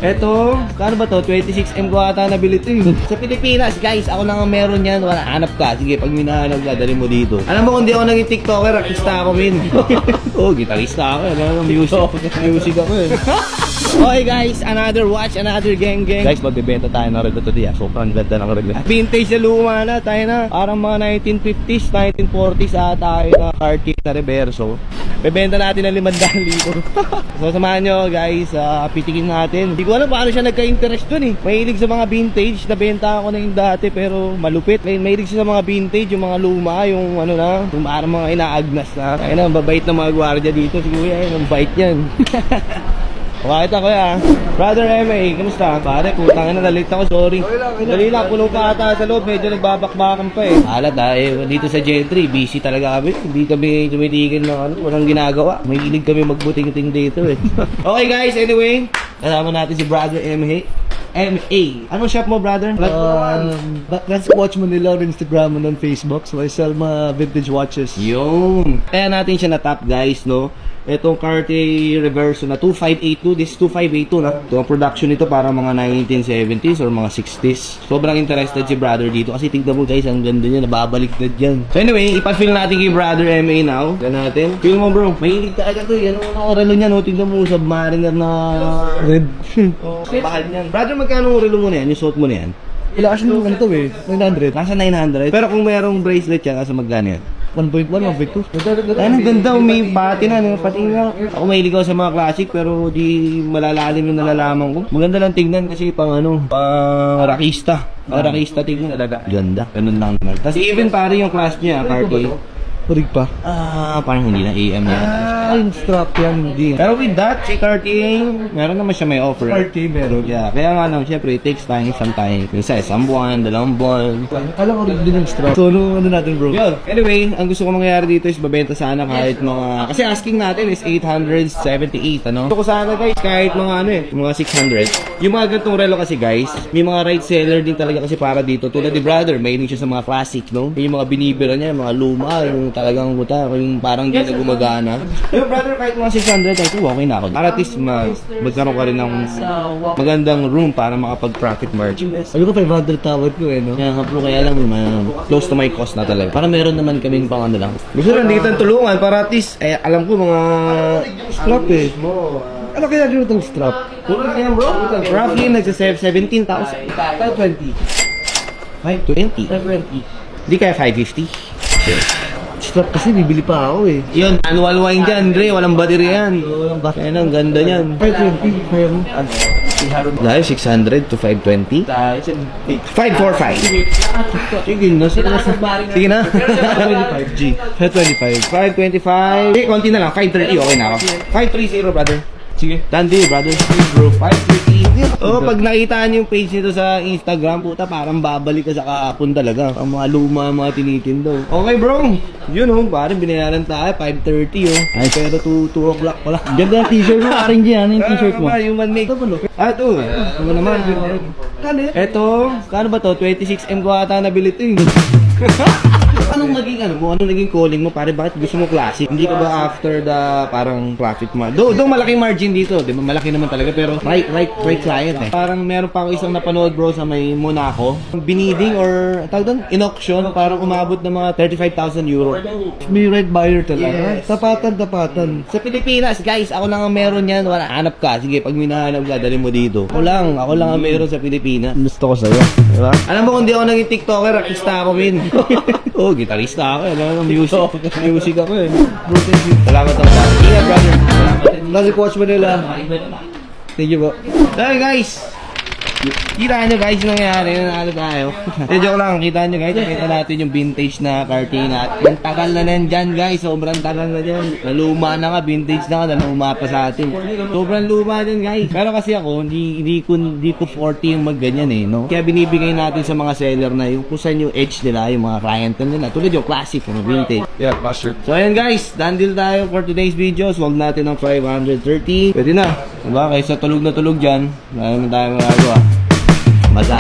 Eto, kano ba to? 26M ko ata nabili ito eh. Sa Pilipinas, guys, ako lang ang meron yan. Wala, hanap ka. Sige, pag minahanap ka, dali mo dito. Alam mo, kung di ako naging TikToker, artista ako, min. Oh, gitarista ako. Music ako eh. Okay guys, another watch, another gang. Guys, magbibenta tayo ng relo today. Sobrang ganda ng relo. Vintage na luma na, tayo na. Parang mga 1950s, 1940s ata tayo na Cartier na reverso. Bebenta natin ng 500,000. So samahan nyo guys, pitikin natin. Hindi ko alam paano siya nagka-interest dun eh. Mahilig sa mga vintage, nabenta ako na yung dati pero malupit. Mahilig siya sa mga vintage, yung mga luma, yung ano na, yung parang mga inaagnas na. Ayun na, babait na mga gwardiya dito. Siguro yan, ang bait yan. Bakit ako ya? Brother MA, kamusta? Pare, putang na, nalit ako, sorry. Dali lang, puno pa ata sa loob, medyo nagbabakbakan pa eh. Alat dito sa Gentry, busy talaga kami. Hindi kami tumitigil na ano, walang ginagawa. May hilig kami magbuting-ting dito eh. Okay guys, anyway, kasama natin si Brother MA. Anong shop mo, brother? That's watch Manila on Instagram and on Facebook. So I sell mga vintage watches. Yung kaya natin siya na-top guys, no? Itong Cartier Reverso na 2582. This is 2582 na. Ito ang production nito para mga 1970s or mga 60s. Sobrang interested si brother dito kasi tignan mo guys, ang ganda niya, nababalik na dyan. So anyway, ipa-feel natin kay Brother MA now. Tignan natin. Feel mo bro, mahilig ka agad to. Yan ang relo niya, no? Tignan mo, Submariner na Red. bahal niyan. Brother, magkano ang relo mo na yan? Yung suot mo na yan? Wala kasi nung ganito eh. 900. Nasa 900. Pero kung merong bracelet yan, nasa magkano yan? 1.1, 1.2. Ay, ang ganda, may pati na, pati nga. Ako mahilig ako sa mga classic pero di malalalim yung nalalaman ko. Maganda lang tignan kasi pang ano, pang rakista. Pang rakista tignan talaga. Ganda, ganun lang naman. Tapos even pare yung class niya, Cartier. Purig pa. Parang hindi na AM yan. Yung strap yan, hindi. Pero with that, si Cartier, meron naman siya may offer. Cartier meron. Yeah, kaya nga lang, syempre, it takes time, sometimes. Minsan, isang buwan, 2 buwan. Alam ko rin din yung strap. So, ano natin bro? Yun. Anyway, ang gusto ko mangyayari dito is babenta sana kahit mga... Kasi asking natin is 878, ano? Gusto ko sana guys, kahit mga ano eh, mga 600. Yung mga ganitong relo kasi guys, may mga right seller din talaga kasi para dito. Tulad ni brother, mahilig siya sa mga classic, no? Yung mga binibira niya, mga luma, yung talagang buta, yung parang di na gumagana. Yung brother, kahit mga 600, ay okay na ako. Para at least magkaroon ka rin ng magandang room para makapag-profit margin. Ayun ko 500 tawad ko eh, no? Kaya nga bro, kaya lang close to my cost na talaga. Para meron naman kaming pang ano lang. Gusto lang dito tulungan para at least, alam ko mga Strap eh. Ano kaya dito itong strap? tulad yan bro. Roughly nagsa-17,000. 520. 520. 520. Di kaya 550. Strap kasi bibili pa ako eh. Yun, annual wine dyan, Dre. Walang battery yan. Kaya ang ganda niyan. 520. Kaya mo? Dahil 600 to 520. 545. Sige na. Sige na. 525G. 525. 525. Eh, konti na lang. 530. Okay na ako. 530, brother. Sige. Done deal, brother. Bro, 530. Oh, pag nakita niyo yung page nito sa Instagram, puta, parang babalik ka sa kahapon talaga. Ang mga luma, mga tinitindaw. Okay, bro. Yun, oh, parang binayaran tayo. 530, oh. Ay, pero 2 o'clock pala. Ganda ang t-shirt mo. Aring dyan. Ano yung t-shirt mo? Yung man-make. Ito. Ito naman. Ito, kano ba to? 26M ko ata nabili ito, Anong naging Anong naging calling mo? Pare, bakit gusto mo classic? Hindi ka ba after the parang profit mo? Doon malaking margin dito, di ba? Malaki naman talaga pero right client eh. Parang meron pa ako isang napanood bro sa may Monaco. Bidding or tawag doon, in auction, parang umabot ng mga 35,000 euro. May right buyer talaga. Yes. Tapatan. Sa Pilipinas, guys, ako lang ang meron yan. Wala, hanap ka. Sige, pag minahanap ka, dali mo dito. Ako lang ang meron sa Pilipinas. Gusto ko sa'yo. Diba? Alam mo kung di ako naging TikToker, artista ako, min. Oh, gitarista ako, music ako eh. Salamat ako sa akin. Yeah, brother. Classic watch Manila. Thank you po. So guys, kita nyo guys yung nangyari, nanalo tayo. Joke lang, kita nyo guys, kita natin yung vintage na Cartier natin. Yung tagal na yan dyan guys, sobrang tagal na dyan. Naluma na nga, vintage na nga, naluma pa sa atin. Sobrang luma dyan guys. Pero kasi ako, hindi ko 40 yung magganyan eh, no? Kaya binibigay natin sa mga seller na yung kung saan yung edge nila, yung mga client nila. Tulad yung classic, yung vintage. Yeah, master. So ayan guys, done deal tayo for today's video. Swag natin ng 530. Pwede na. Diba? Kaysa tulog na tulog dyan, wala naman tayo magagawa. Maza.